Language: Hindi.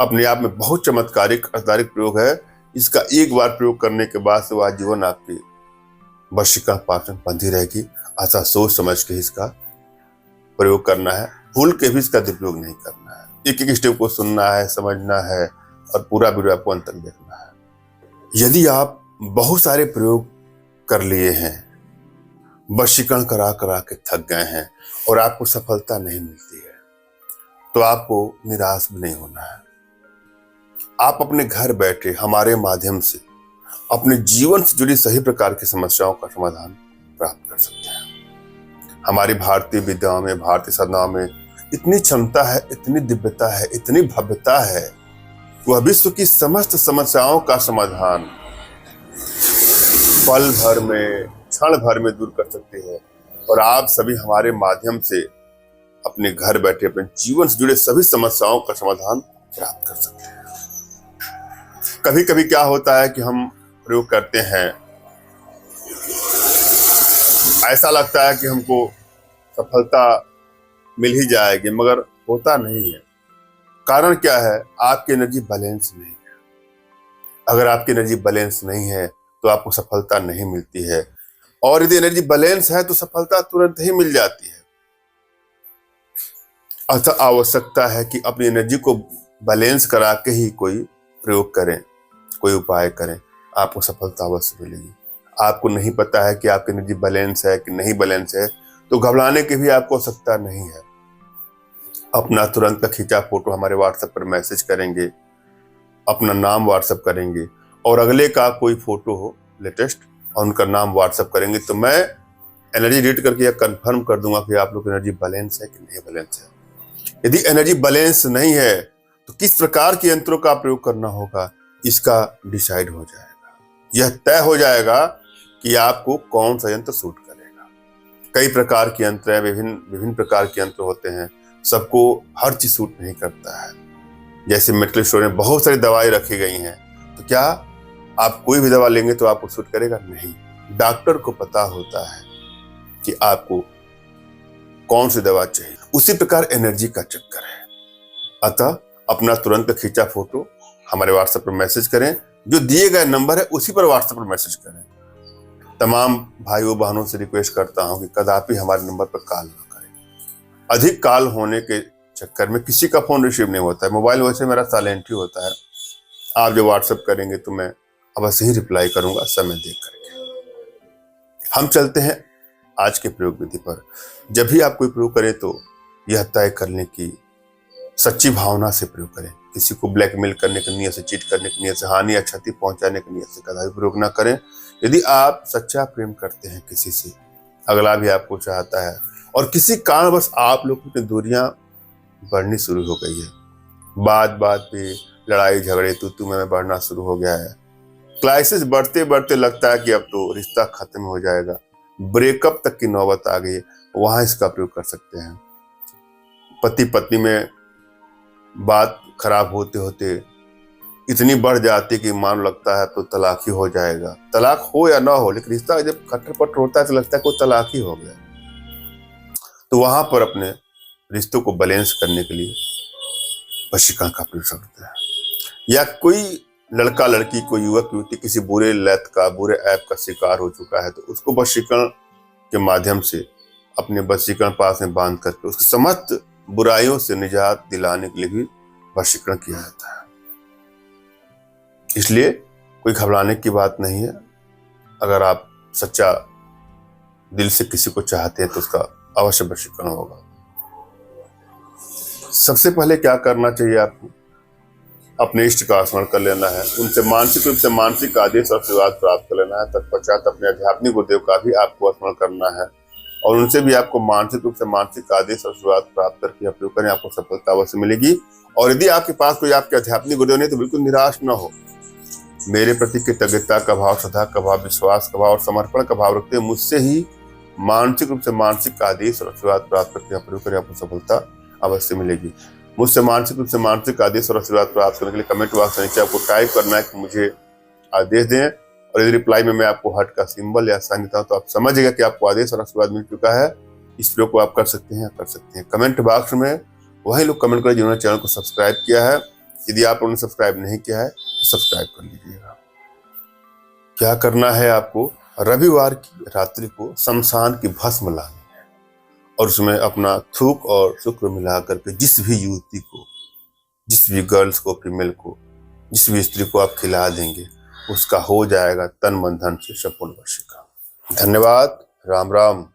अपने आप में बहुत चमत्कारिक अर्धारिक प्रयोग है। इसका एक बार प्रयोग करने के बाद से वह जीवन आपकी वशीकरण पाठ में बंधी रहेगी। ऐसा सोच समझ के इसका प्रयोग करना है, भूल के भी इसका दुरुपयोग नहीं करना है। एक एक स्टेप को सुनना है, समझना है और पूरा वीडियो आपको अंत तक देखना है। यदि आप बहुत सारे प्रयोग कर लिए हैं, वशीकरण करा करा के थक गए हैं और आपको सफलता नहीं मिलती है, तो आपको निराश भी नहीं होना है। आप अपने घर बैठे हमारे माध्यम से अपने जीवन से जुड़ी सही प्रकार की समस्याओं का समाधान प्राप्त कर सकते हैं। हमारी भारतीय विद्याओं में, भारतीय साधनाओं में इतनी क्षमता है, इतनी दिव्यता है, इतनी भव्यता है, वह विश्व की समस्त समस्याओं का समाधान पल भर में, क्षण भर में दूर कर सकती है। और आप सभी हमारे माध्यम से अपने घर बैठे अपने जीवन से जुड़े सभी समस्याओं का समाधान प्राप्त कर सकते हैं। कभी कभी क्या होता है कि हम प्रयोग करते हैं, ऐसा लगता है कि हमको सफलता मिल ही जाएगी, मगर होता नहीं है। कारण क्या है? आपकी एनर्जी बैलेंस नहीं है। अगर आपकी एनर्जी बैलेंस नहीं है तो आपको सफलता नहीं मिलती है, और यदि एनर्जी बैलेंस है तो सफलता तुरंत ही मिल जाती है। अतः आवश्यकता है कि अपनी एनर्जी को बैलेंस करा के ही कोई प्रयोग करें, कोई उपाय करें, आपको सफलता अवश्य मिलेगी। आपको नहीं पता है कि आपकी एनर्जी बैलेंस है कि नहीं बैलेंस है, तो घबराने की भी आपको आवश्यकता नहीं है। अपना तुरंत का खींचा फोटो हमारे व्हाट्सएप पर मैसेज करेंगे, अपना नाम व्हाट्सएप करेंगे, और अगले का कोई फोटो हो लेटेस्ट और उनका नाम व्हाट्सएप करेंगे, तो मैं एनर्जी रीड करके यह कंफर्म कर दूंगा कि आप लोग की एनर्जी बैलेंस है कि नहीं बैलेंस है। यदि एनर्जी बैलेंस नहीं है तो किस प्रकार के यंत्रों का प्रयोग करना होगा, इसका डिसाइड हो जाएगा। यह तय हो जाएगा कि आपको कौन सा यंत्र सूट करेगा। कई प्रकार के यंत्र हैं, विभिन्न प्रकार के यंत्र होते हैं, सबको हर चीज सूट नहीं करता है। जैसे मेडिकल स्टोर में बहुत सारी दवाएं रखी गई हैं, तो क्या आप कोई भी दवा लेंगे तो आपको सूट करेगा? नहीं। डॉक्टर को पता होता है कि आपको कौन सी दवा चाहिए। उसी प्रकार एनर्जी का चक्कर है। अतः अपना तुरंत खींचा फोटो हमारे व्हाट्सएप पर मैसेज करें, जो दिए गए नंबर है उसी पर व्हाट्सएप पर मैसेज करें। तमाम भाइयों बहनों से रिक्वेस्ट करता हूं कि कदापि हमारे नंबर पर कॉल न करें। अधिक कॉल होने के चक्कर में किसी का फोन रिसीव नहीं होता है। मोबाइल वैसे मेरा साइलेंट ही होता है। आप जो व्हाट्सएप करेंगे तो मैं अवश्य ही रिप्लाई करूंगा समय देख करके। हम चलते हैं आज के प्रयोग विधि पर। जब भी आप कोई प्रयोग करें तो यह तय करने की सच्ची भावना से प्रयोग करें। किसी को ब्लैकमेल करने की नीयत से, चीट करने की नीयत से, हानि या क्षति पहुंचाने की नीयत से कदापि प्रयोग न करें। यदि आप सच्चा प्रेम करते हैं किसी से, अगला भी आपको चाहता है, और किसी कारणवश आप लोगों की दूरियां बढ़नी शुरू हो गई है, बात बात पे लड़ाई झगड़े तू में बढ़ना शुरू हो गया है, क्राइसिस बढ़ते बढ़ते लगता है कि अब तो रिश्ता खत्म हो जाएगा, ब्रेकअप तक की नौबत आ गई, वहां इसका प्रयोग कर सकते हैं। पति पत्नी में बात खराब होते होते इतनी बढ़ जाती कि मान लगता है तो तलाक ही हो जाएगा। तलाक हो या ना हो, लेकिन रिश्ता जब खट्टर पट्टर होता है तो लगता है कोई तलाक ही हो गया। तो वहां पर अपने रिश्तों को बैलेंस करने के लिए वशीकरण का प्रयोग करते हैं। या कोई लड़का लड़की, कोई युवक युवती किसी बुरे लत का, बुरे ऐप का शिकार हो चुका है, तो उसको वशीकरण के माध्यम से अपने वशीकरण पास में बांध करके उसकी समस्त बुराइयों से निजात दिलाने के लिए भी वशीकरण किया जाता है। इसलिए कोई घबराने की बात नहीं है। अगर आप सच्चा दिल से किसी को चाहते हैं तो उसका अवश्य वशीकरण होगा। सबसे पहले क्या करना चाहिए आपको? अपने इष्ट का स्मरण कर लेना है, उनसे मानसिक रूप से मानसिक आदेश और आशीर्वाद प्राप्त कर लेना है। तत्पश्चात अपने आध्यात्मिक गुरुदेव का भी आपको स्मरण करना है, और उनसे भी आपको मानसिक रूप से मानसिक आदेश और आशीर्वाद प्राप्त करके प्रयोग करें, आपको सफलता अवश्य मिलेगी। और यदि आपके पास कोई आपके आध्यात्मिक गुरुदेव नहीं तो बिल्कुल निराश न हो। मेरे प्रति कृतज्ञता का भाव, श्रद्धा का भाव, विश्वास का भाव और समर्पण का भाव रखते हुए मुझसे ही मानसिक रूप से मानसिक आदेश और आशीर्वाद प्राप्त करके प्रयोग करें, आपको सफलता अवश्य मिलेगी। मुझसे मानसिक रूप से मानसिक आदेश और आशीर्वाद प्राप्त करने के लिए कमेंट बॉक्स में नीचे आपको टाइप करना है कि मुझे आदेश दें, और यदि रिप्लाई में मैं आपको हार्ट का सिंबल या साइन देता हूं तो आप समझिएगा कि आपको आदेश और आशीर्वाद मिल चुका है। इस प्रयोग को आप कर सकते हैं। कमेंट बॉक्स में वही लोग कमेंट करें जिन्होंने चैनल को सब्सक्राइब किया है, यदि आप उन्हें सब्सक्राइब नहीं किया है तो सब्सक्राइब कर लीजिएगा। क्या करना है आपको, रविवार की रात्रि को शमशान की भस्म लानी है और उसमें अपना थूक और शुक्र मिला करके जिस भी युवती को, जिस भी गर्ल्स को, फीमेल को, जिस भी स्त्री को आप खिला देंगे उसका हो जाएगा तन मन धन से संपूर्ण वश का। धन्यवाद। राम राम।